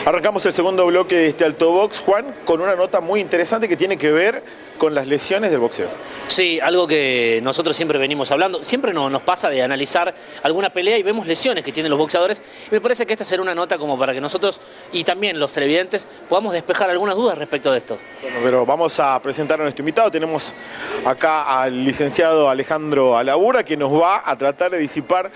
Arrancamos el segundo bloque de este Alto Box, Juan, con una nota muy interesante que tiene que ver con las lesiones del boxeo. Sí, algo que nosotros siempre venimos hablando. Siempre nos pasa de analizar alguna pelea y vemos lesiones que tienen los boxeadores. Y me parece que esta será una nota como para que nosotros y también los televidentes podamos despejar algunas dudas respecto de esto. Bueno, pero vamos a presentar a nuestro invitado. Tenemos acá al licenciado Alejandro Alabura, que nos va a tratar de disipar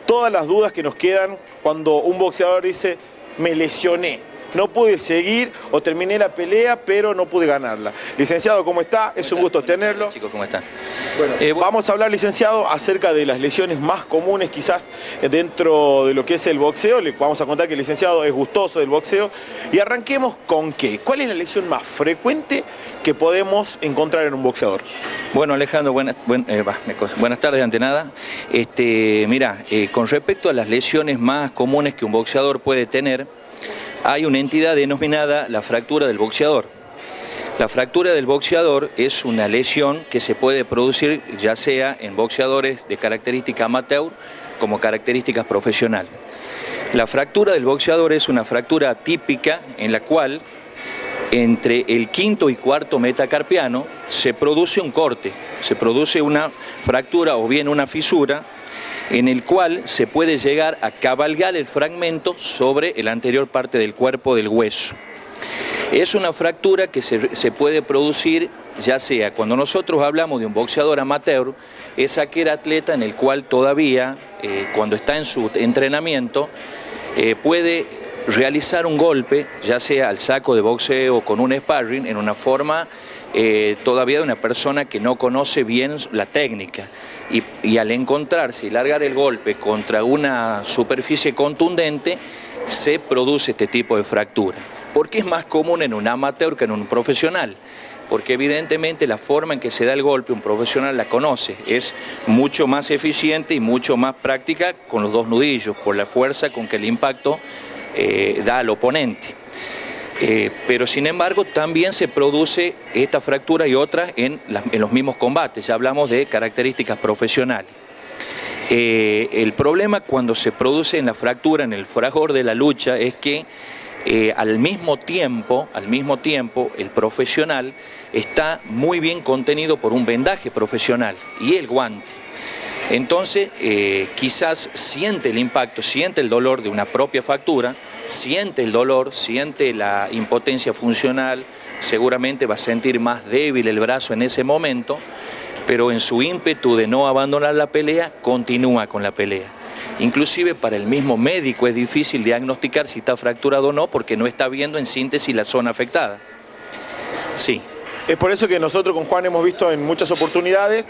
todas las dudas que nos quedan cuando un boxeador dice: me lesioné, no pude seguir o terminé la pelea pero no pude ganarla. Licenciado, ¿cómo está? Es un gusto tenerlo. Chicos, ¿cómo están? Bueno, vamos a hablar, licenciado, acerca de las lesiones más comunes quizás dentro de lo que es el boxeo. Le vamos a contar que el licenciado es gustoso del boxeo. Y arranquemos con ¿qué? ¿Cuál es la lesión más frecuente que podemos encontrar en un boxeador? Bueno, Alejandro, buenas tardes ante nada. Mira, con respecto a las lesiones más comunes que un boxeador puede tener, hay una entidad denominada la fractura del boxeador. La fractura del boxeador es una lesión que se puede producir ya sea en boxeadores de característica amateur como características profesional. La fractura del boxeador es una fractura típica en la cual entre el quinto y cuarto metacarpiano se produce un corte, se produce una fractura o bien una fisura en el cual se puede llegar a cabalgar el fragmento sobre la anterior parte del cuerpo del hueso. Es una fractura que se puede producir ya sea cuando nosotros hablamos de un boxeador amateur, es aquel atleta en el cual todavía, cuando está en su entrenamiento, puede realizar un golpe, ya sea al saco de boxeo o con un sparring, en una forma todavía de una persona que no conoce bien la técnica. Y al encontrarse y largar el golpe contra una superficie contundente, se produce este tipo de fractura. ¿Por qué es más común en un amateur que en un profesional? Porque evidentemente la forma en que se da el golpe, un profesional la conoce, es mucho más eficiente y mucho más práctica con los dos nudillos, por la fuerza con que el impacto da al oponente. Pero sin embargo también se produce esta fractura y otras en los mismos combates, ya hablamos de características profesionales. El problema cuando se produce en la fractura, en el fragor de la lucha, es que al mismo tiempo el profesional está muy bien contenido por un vendaje profesional y el guante. Entonces quizás siente el impacto, siente el dolor de una propia fractura, siente el dolor, siente la impotencia funcional, seguramente va a sentir más débil el brazo en ese momento, pero en su ímpetu de no abandonar la pelea, continúa con la pelea. Inclusive para el mismo médico es difícil diagnosticar si está fracturado o no, porque no está viendo en síntesis la zona afectada. Sí. Es por eso que nosotros con Juan hemos visto en muchas oportunidades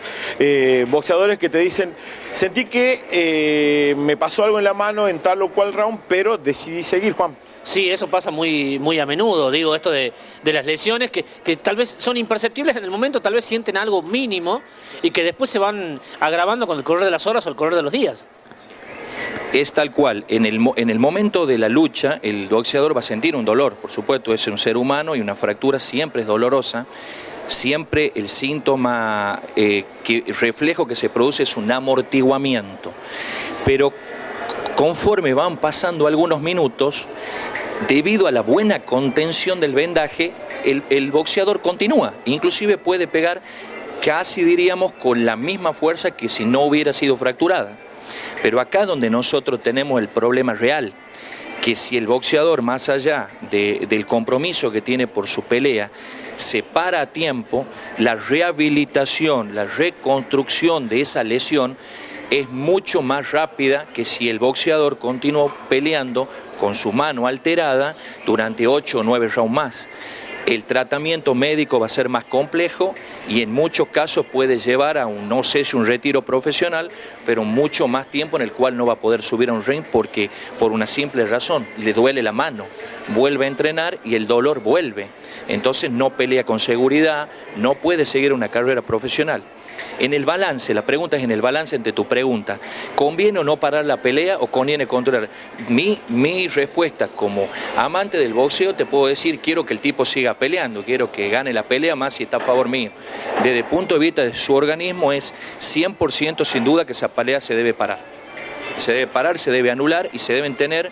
boxeadores que te dicen: sentí que me pasó algo en la mano en tal o cual round, pero decidí seguir, Juan. Sí, eso pasa muy a menudo, digo, esto de las lesiones que tal vez son imperceptibles en el momento, tal vez sienten algo mínimo y que después se van agravando con el correr de las horas o el correr de los días. Es tal cual, en el momento de la lucha el boxeador va a sentir un dolor, por supuesto, es un ser humano y una fractura siempre es dolorosa, siempre el síntoma, reflejo que se produce es un amortiguamiento, pero conforme van pasando algunos minutos, debido a la buena contención del vendaje, el boxeador continúa, inclusive puede pegar casi diríamos con la misma fuerza que si no hubiera sido fracturada. Pero acá donde nosotros tenemos el problema real, que si el boxeador, más allá del compromiso que tiene por su pelea, se para a tiempo, la rehabilitación, la reconstrucción de esa lesión es mucho más rápida que si el boxeador continuó peleando con su mano alterada durante 8 o 9 rounds más. El tratamiento médico va a ser más complejo y en muchos casos puede llevar a no sé si un retiro profesional, pero mucho más tiempo en el cual no va a poder subir a un ring porque por una simple razón, le duele la mano, vuelve a entrenar y el dolor vuelve. Entonces no pelea con seguridad, no puede seguir una carrera profesional. En el balance, la pregunta es en el balance entre tu pregunta, ¿conviene o no parar la pelea o conviene controlar? Mi respuesta como amante del boxeo te puedo decir, quiero que el tipo siga peleando, quiero que gane la pelea más si está a favor mío. Desde el punto de vista de su organismo es 100% sin duda que esa pelea se debe parar. Se debe parar, se debe anular y se deben tener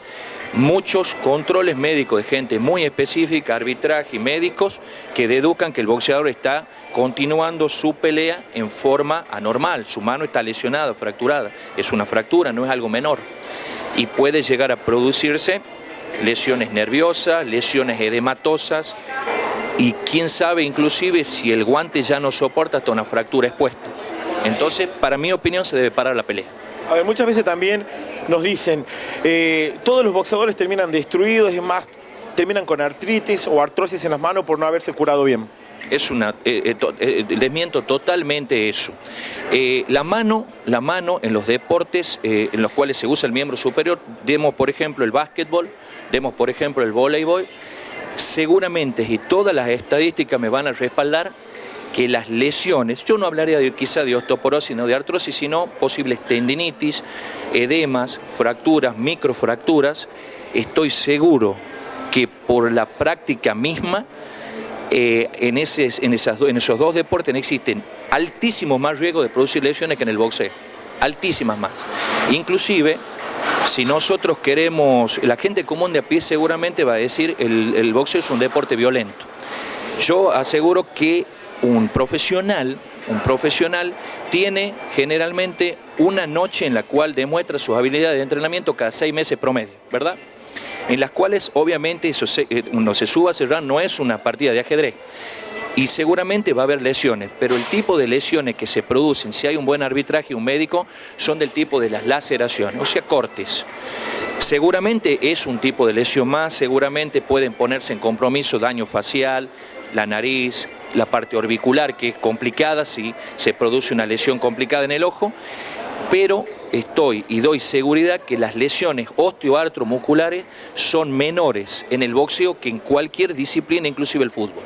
muchos controles médicos de gente muy específica, arbitraje y médicos, que deducan que el boxeador está continuando su pelea en forma anormal. Su mano está lesionada, fracturada. Es una fractura, no es algo menor. Y puede llegar a producirse lesiones nerviosas, lesiones edematosas, y quién sabe inclusive si el guante ya no soporta hasta una fractura expuesta. Entonces, para mi opinión, se debe parar la pelea. A ver, muchas veces también nos dicen, todos los boxeadores terminan destruidos, es más, terminan con artritis o artrosis en las manos por no haberse curado bien. Desmiento totalmente eso. La mano en los deportes en los cuales se usa el miembro superior, demos por ejemplo el básquetbol, demos por ejemplo el voleibol, seguramente, y todas las estadísticas me van a respaldar, que las lesiones, yo no hablaría quizá de osteoporosis, no de artrosis, sino posibles tendinitis, edemas, fracturas, microfracturas. Estoy seguro que por la práctica misma, en esos dos deportes existen altísimos más riesgos de producir lesiones que en el boxeo, altísimas más. Inclusive, si nosotros queremos, la gente común de a pie seguramente va a decir el boxeo es un deporte violento. Yo aseguro que un profesional tiene generalmente una noche en la cual demuestra sus habilidades de entrenamiento cada 6 meses promedio, ¿verdad? En las cuales obviamente uno se suba a cerrar, no es una partida de ajedrez. Y seguramente va a haber lesiones, pero el tipo de lesiones que se producen, si hay un buen arbitraje y un médico, son del tipo de las laceraciones, o sea, cortes. Seguramente es un tipo de lesión más, seguramente pueden ponerse en compromiso daño facial, la nariz, la parte orbicular, que es complicada si se produce una lesión complicada en el ojo, pero doy seguridad que las lesiones osteoartromusculares son menores en el boxeo que en cualquier disciplina, inclusive el fútbol.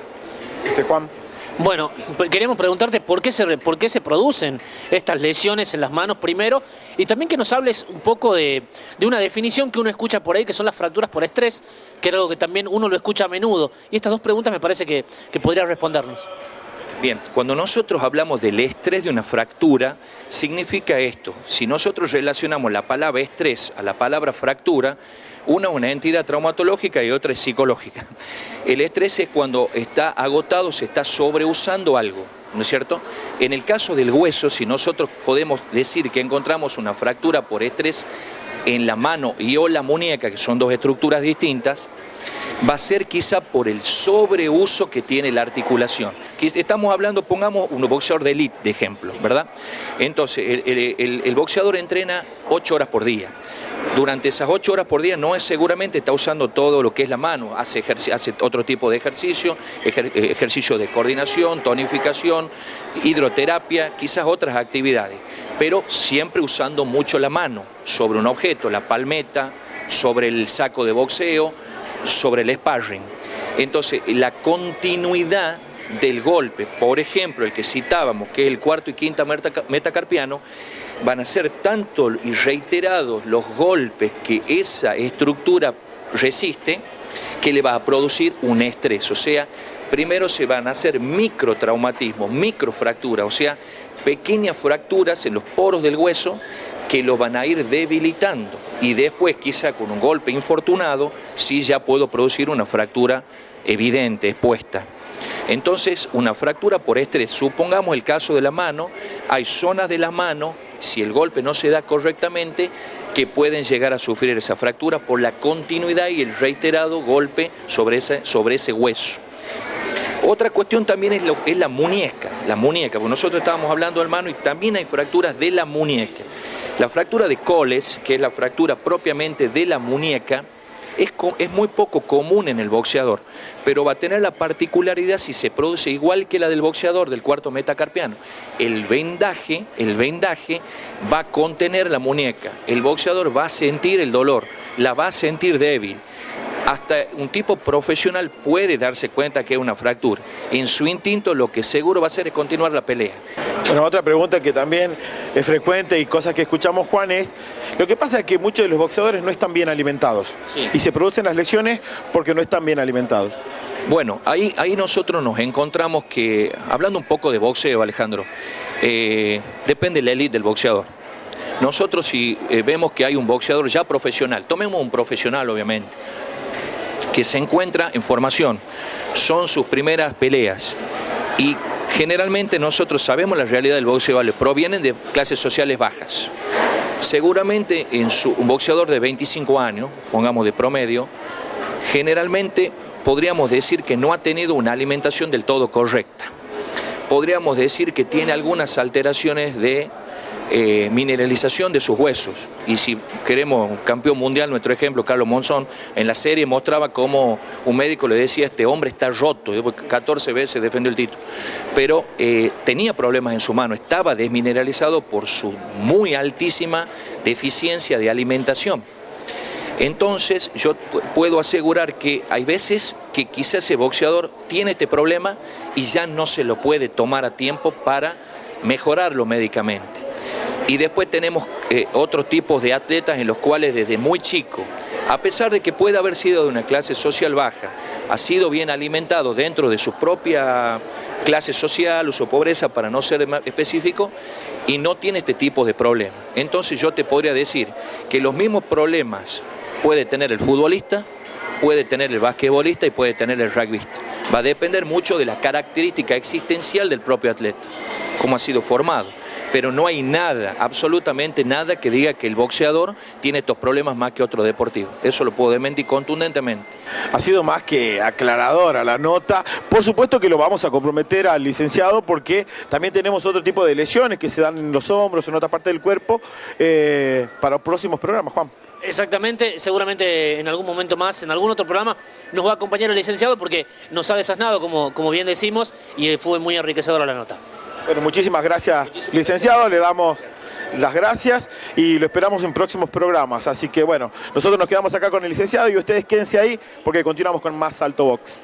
Juan. Bueno, queremos preguntarte por qué se producen estas lesiones en las manos primero, y también que nos hables un poco de una definición que uno escucha por ahí, que son las fracturas por estrés, que es algo que también uno lo escucha a menudo. Y estas dos preguntas me parece que podrías respondernos. Bien, cuando nosotros hablamos del estrés de una fractura, significa esto. Si nosotros relacionamos la palabra estrés a la palabra fractura, una es una entidad traumatológica y otra es psicológica. El estrés es cuando está agotado, se está sobreusando algo, ¿no es cierto? En el caso del hueso, si nosotros podemos decir que encontramos una fractura por estrés en la mano y o la muñeca, que son dos estructuras distintas, va a ser quizá por el sobreuso que tiene la articulación. Estamos hablando, pongamos un boxeador de élite, de ejemplo, ¿verdad? Entonces, el boxeador entrena 8 horas por día. Durante esas 8 horas por día seguramente está usando todo lo que es la mano, hace otro tipo de ejercicio de coordinación, tonificación, hidroterapia, quizás otras actividades, pero siempre usando mucho la mano sobre un objeto, la palmeta, sobre el saco de boxeo, sobre el sparring. Entonces, la continuidad del golpe, por ejemplo, el que citábamos, que es el cuarto y quinta metacarpiano, van a ser tanto y reiterados los golpes que esa estructura resiste, que le va a producir un estrés. O sea, primero se van a hacer microtraumatismos, microfracturas, o sea, pequeñas fracturas en los poros del hueso que lo van a ir debilitando. Y después, quizá con un golpe infortunado, sí ya puedo producir una fractura evidente, expuesta. Entonces, una fractura por estrés, supongamos el caso de la mano, hay zonas de la mano, si el golpe no se da correctamente, que pueden llegar a sufrir esa fractura por la continuidad y el reiterado golpe sobre ese hueso. Otra cuestión también es la muñeca, porque nosotros estábamos hablando del mano y también hay fracturas de la muñeca. La fractura de Colles, que es la fractura propiamente de la muñeca, es muy poco común en el boxeador, pero va a tener la particularidad si se produce igual que la del boxeador del cuarto metacarpiano. El vendaje va a contener la muñeca, el boxeador va a sentir el dolor, la va a sentir débil. Hasta un tipo profesional puede darse cuenta que es una fractura. En su instinto lo que seguro va a hacer es continuar la pelea. Bueno, otra pregunta que también es frecuente y cosas que escuchamos, Juan, es lo que pasa es que muchos de los boxeadores no están bien alimentados, sí, y se producen las lesiones porque no están bien alimentados. Bueno, ahí nosotros nos encontramos que, hablando un poco de boxeo, Alejandro, depende de la élite del boxeador. Nosotros si vemos que hay un boxeador ya profesional, tomemos un profesional obviamente, que se encuentra en formación, son sus primeras peleas y generalmente nosotros sabemos la realidad del boxeo, ¿vale? Provienen de clases sociales bajas. Seguramente un boxeador de 25 años, pongamos de promedio, generalmente podríamos decir que no ha tenido una alimentación del todo correcta. Podríamos decir que tiene algunas alteraciones de mineralización de sus huesos. Y si queremos un campeón mundial, nuestro ejemplo, Carlos Monzón, en la serie mostraba cómo un médico le decía, este hombre está roto, 14 veces defendió el título, pero tenía problemas en su mano, estaba desmineralizado por su muy altísima deficiencia de alimentación. Entonces yo puedo asegurar que hay veces que quizás ese boxeador tiene este problema y ya no se lo puede tomar a tiempo para mejorarlo médicamente. Y después tenemos otros tipos de atletas en los cuales desde muy chico, a pesar de que puede haber sido de una clase social baja, ha sido bien alimentado dentro de su propia clase social o su pobreza, para no ser más específico, y no tiene este tipo de problemas. Entonces yo te podría decir que los mismos problemas puede tener el futbolista, puede tener el basquetbolista y puede tener el rugbyista. Va a depender mucho de la característica existencial del propio atleta, cómo ha sido formado. Pero no hay nada, absolutamente nada que diga que el boxeador tiene estos problemas más que otro deportivo. Eso lo puedo desmentir contundentemente. Ha sido más que aclaradora la nota. Por supuesto que lo vamos a comprometer al licenciado porque también tenemos otro tipo de lesiones que se dan en los hombros, en otra parte del cuerpo, para los próximos programas, Juan. Exactamente, seguramente en algún momento más, en algún otro programa, nos va a acompañar el licenciado porque nos ha desasnado, como bien decimos, y fue muy enriquecedora la nota. Bueno, muchísimas gracias, licenciado, le damos las gracias y lo esperamos en próximos programas. Así que bueno, nosotros nos quedamos acá con el licenciado y ustedes quédense ahí porque continuamos con más Salto Box.